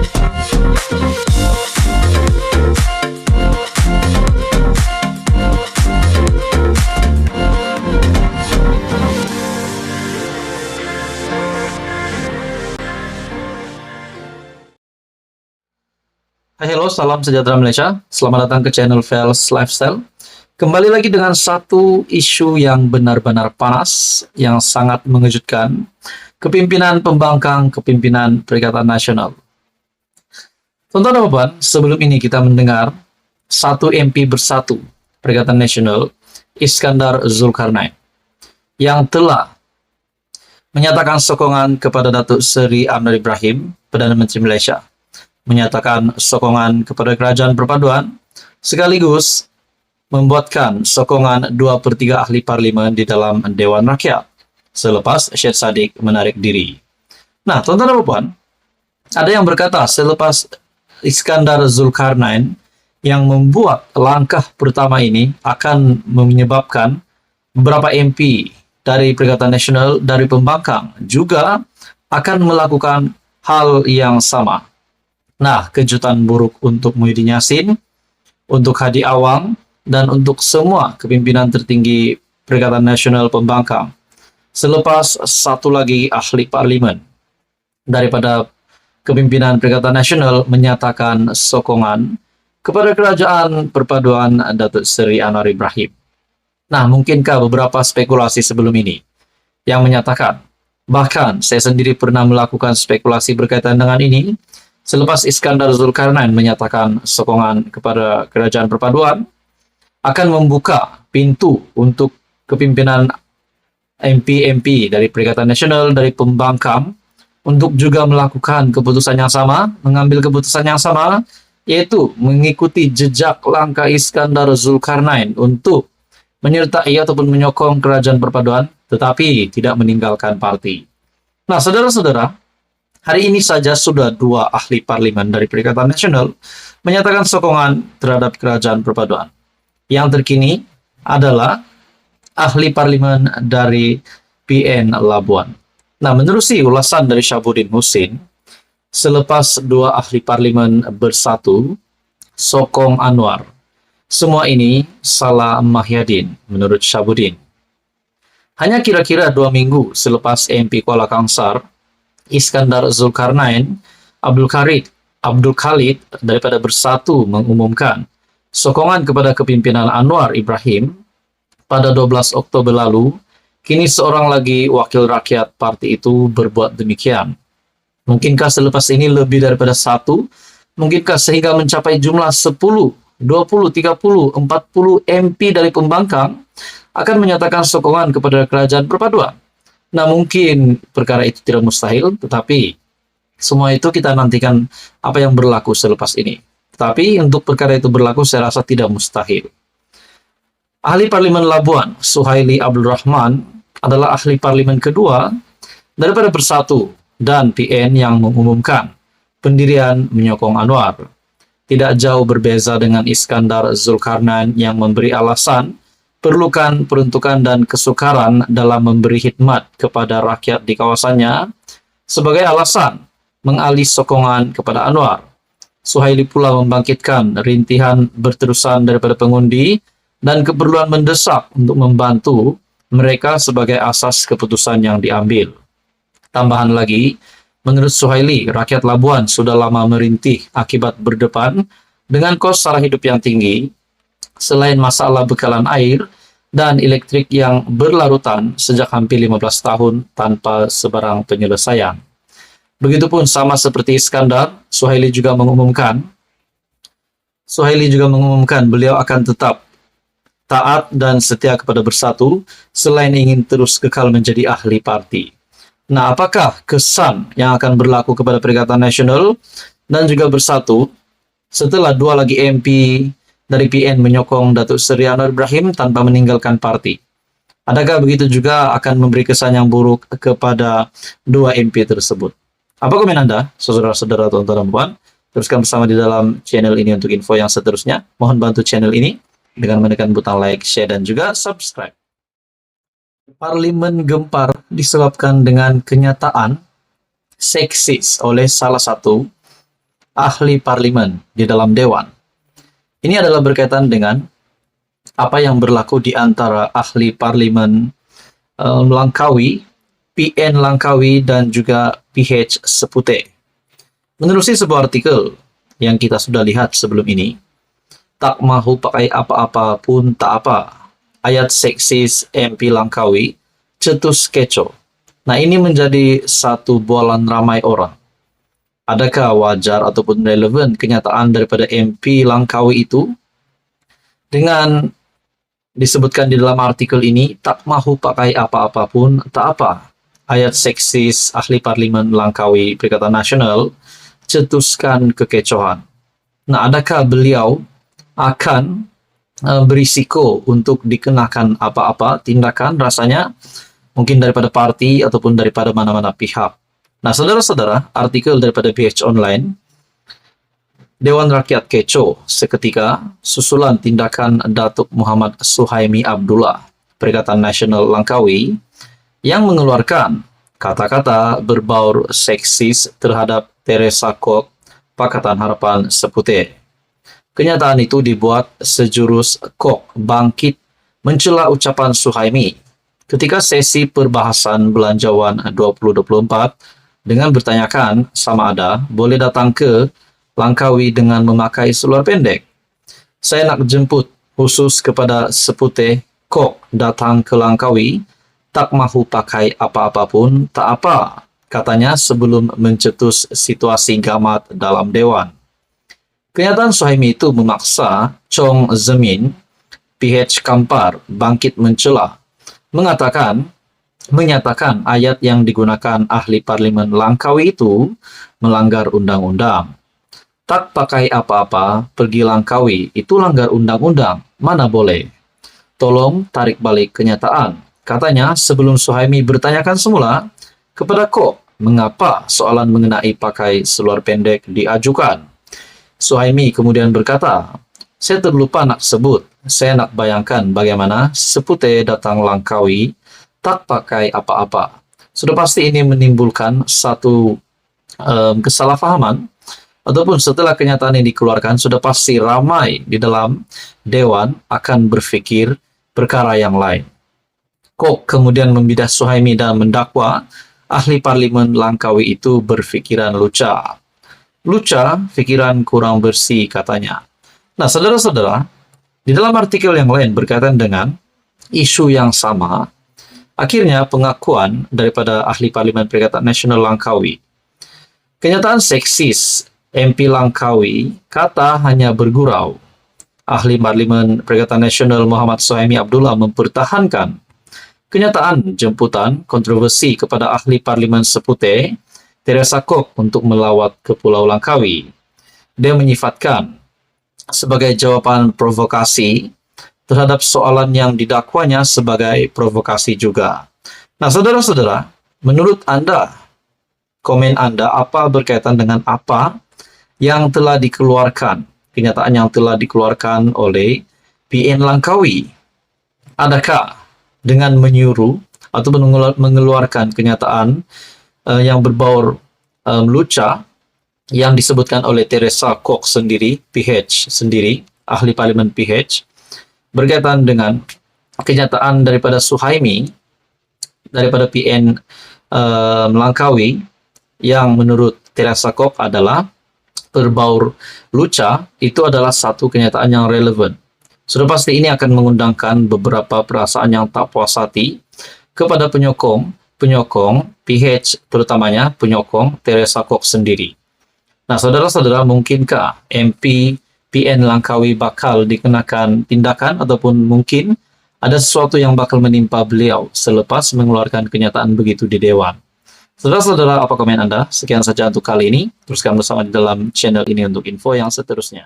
Hai, halo, salam sejahtera Malaysia. Selamat datang ke channel Fels Lifestyle. Kembali lagi dengan satu isu yang benar-benar panas, yang sangat mengejutkan. Kepimpinan pembangkang kepimpinan Perikatan Nasional. Tonton apa, sebelum ini kita mendengar satu MP bersatu Perikatan Nasional, Iskandar Zulkarnain, yang telah menyatakan sokongan kepada Datuk Seri Anwar Ibrahim, Perdana Menteri Malaysia, menyatakan sokongan kepada kerajaan perpaduan, sekaligus membuatkan sokongan 2/3 ahli parlimen di dalam Dewan Rakyat, selepas Syed Saddiq menarik diri. Nah, tuan-tuan dan puan, ada yang berkata selepas Iskandar Zulkarnain yang membuat langkah pertama ini akan menyebabkan beberapa MP dari Perikatan Nasional dari pembangkang juga akan melakukan hal yang sama. Nah, kejutan buruk untuk Muhyiddin Yassin, untuk Hadi Awang, dan untuk semua kepimpinan tertinggi Perikatan Nasional pembangkang. Selepas satu lagi ahli parlimen daripada kepimpinan Perikatan Nasional menyatakan sokongan kepada kerajaan perpaduan Datuk Seri Anwar Ibrahim. Nah, mungkinkah beberapa spekulasi sebelum ini yang menyatakan, bahkan saya sendiri pernah melakukan spekulasi berkaitan dengan ini, selepas Iskandar Zulkarnain menyatakan sokongan kepada kerajaan perpaduan, akan membuka pintu untuk kepimpinan MP-MP dari Perikatan Nasional, dari pembangkang, untuk juga melakukan keputusan yang sama, mengambil keputusan yang sama, yaitu mengikuti jejak langkah Iskandar Zulkarnain untuk menyertai ataupun menyokong kerajaan perpaduan, tetapi tidak meninggalkan parti. Nah, saudara-saudara, hari ini saja sudah 2 ahli parlimen dari Perikatan Nasional menyatakan sokongan terhadap kerajaan perpaduan. Yang terkini adalah ahli parlimen dari PN Labuan. Nah, menerusi ulasan dari Syabuddin Husin, selepas 2 ahli parlimen bersatu sokong Anwar, semua ini salah Mahyadin menurut Syabuddin. Hanya kira-kira 2 minggu selepas MP Kuala Kangsar, Iskandar Zulkarnain, Abdul Khalid daripada Bersatu mengumumkan sokongan kepada kepimpinan Anwar Ibrahim pada 12 Oktober lalu, kini seorang lagi wakil rakyat parti itu berbuat demikian. Mungkinkah selepas ini lebih daripada 1? Mungkinkah sehingga mencapai jumlah 10, 20, 30, 40 MP dari pembangkang akan menyatakan sokongan kepada kerajaan perpaduan? Nah, mungkin perkara itu tidak mustahil, tetapi semua itu kita nantikan apa yang berlaku selepas ini. Tetapi untuk perkara itu berlaku, saya rasa tidak mustahil. Ahli Parlimen Labuan, Suhaili Abdul Rahman, adalah ahli parlimen kedua daripada Bersatu dan PN yang mengumumkan pendirian menyokong Anwar. Tidak jauh berbeza dengan Iskandar Zulkarnain yang memberi alasan perlukan peruntukan dan kesukaran dalam memberi khidmat kepada rakyat di kawasannya sebagai alasan mengalih sokongan kepada Anwar. Suhaili pula membangkitkan rintihan berterusan daripada pengundi dan keperluan mendesak untuk membantu mereka sebagai asas keputusan yang diambil. Tambahan lagi, menurut Suhaili, rakyat Labuan sudah lama merintih akibat berdepan dengan kos sara hidup yang tinggi, selain masalah bekalan air dan elektrik yang berlarutan sejak hampir 15 tahun tanpa sebarang penyelesaian. Begitupun sama seperti Iskandar, Suhaili juga mengumumkan beliau akan tetap taat dan setia kepada Bersatu selain ingin terus kekal menjadi ahli parti. Nah, apakah kesan yang akan berlaku kepada Perikatan Nasional dan juga Bersatu setelah 2 lagi MP dari PN menyokong Datuk Seri Anwar Ibrahim tanpa meninggalkan parti? Adakah begitu juga akan memberi kesan yang buruk kepada 2 MP tersebut? Apa komen Anda, saudara-saudara, tuan-tuan dan puan? Teruskan bersama di dalam channel ini untuk info yang seterusnya. Mohon bantu channel ini dengan menekan butang like, share, dan juga subscribe. Parlimen gempar disebabkan dengan kenyataan seksis oleh salah satu ahli parlimen di dalam Dewan. Ini adalah berkaitan dengan apa yang berlaku di antara ahli parlimen Langkawi, PN Langkawi, dan juga PH Seputeh. Menerusi sebuah artikel yang kita sudah lihat sebelum ini, tak mahu pakai apa-apa pun tak apa, ayat seksis MP Langkawi, cetus keco. Nah, ini menjadi satu bualan ramai orang. Adakah wajar ataupun relevan kenyataan daripada MP Langkawi itu? Dengan disebutkan di dalam artikel ini, tak mahu pakai apa-apa pun tak apa, ayat seksis ahli parlimen Langkawi Perikatan Nasional, cetuskan kekecohan. Nah, adakah beliau akan berisiko untuk dikenakan apa-apa tindakan rasanya mungkin daripada parti ataupun daripada mana-mana pihak. Nah, saudara-saudara, artikel daripada PH Online, Dewan Rakyat Keco seketika susulan tindakan Datuk Muhammad Suhaimi Abdullah, Perikatan Nasional Langkawi, yang mengeluarkan kata-kata berbaur seksis terhadap Teresa Kok, Pakatan Harapan Seputeh. Kenyataan itu dibuat sejurus Kok bangkit mencela ucapan Suhaimi ketika sesi perbahasan Belanjawan 2024 dengan bertanyakan sama ada boleh datang ke Langkawi dengan memakai seluar pendek. Saya nak jemput khusus kepada Seputeh Kok datang ke Langkawi, tak mahu pakai apa-apa pun tak apa, katanya sebelum mencetus situasi gamat dalam Dewan. Kenyataan Suhaimi itu memaksa Chong Zemin, PH Kampar, bangkit mencela, menyatakan ayat yang digunakan ahli parlimen Langkawi itu melanggar undang-undang. Tak pakai apa-apa, pergi Langkawi, itu langgar undang-undang, mana boleh. Tolong tarik balik kenyataan. Katanya sebelum Suhaimi bertanyakan semula kepada Kok, mengapa soalan mengenai pakai seluar pendek diajukan. Suhaimi kemudian berkata, saya terlupa nak sebut, saya nak bayangkan bagaimana Seputeh datang Langkawi tak pakai apa-apa. Sudah pasti ini menimbulkan satu kesalahpahaman, ataupun setelah kenyataan ini dikeluarkan, sudah pasti ramai di dalam Dewan akan berfikir perkara yang lain. Kok kemudian membidah Suhaimi dan mendakwa ahli parlimen Langkawi itu berfikiran luca. Luca, pikiran kurang bersih, katanya. Nah, saudara-saudara, di dalam artikel yang lain berkaitan dengan isu yang sama, akhirnya pengakuan daripada ahli parlimen Perikatan Nasional Langkawi. Kenyataan seksis MP Langkawi kata hanya bergurau. Ahli parlimen Perikatan Nasional Muhammad Suhaimi Abdullah mempertahankan kenyataan jemputan kontroversi kepada ahli parlimen Seputeh Teresa Kok untuk melawat ke Pulau Langkawi. Dia menyifatkan sebagai jawapan provokasi terhadap soalan yang didakwanya sebagai provokasi juga. Nah, saudara-saudara, menurut Anda, komen Anda apa berkaitan dengan apa yang telah dikeluarkan, kenyataan yang telah dikeluarkan oleh PN Langkawi? Adakah dengan menyuruh atau mengeluarkan kenyataan yang berbaur luca yang disebutkan oleh Teresa Kok sendiri, PH sendiri, ahli parlimen PH, berkaitan dengan kenyataan daripada Suhaimi, daripada PN Langkawi, yang menurut Teresa Kok adalah berbaur luca, itu adalah satu kenyataan yang relevan. Sudah pasti ini akan mengundangkan beberapa perasaan yang tak puas hati kepada penyokong PH, terutamanya penyokong Teresa Kok sendiri. Nah, saudara-saudara, mungkinkah MP PN Langkawi bakal dikenakan tindakan ataupun mungkin ada sesuatu yang bakal menimpa beliau selepas mengeluarkan kenyataan begitu di Dewan? Saudara-saudara, apa komen Anda? Sekian saja untuk kali ini. Teruskan bersama di dalam channel ini untuk info yang seterusnya.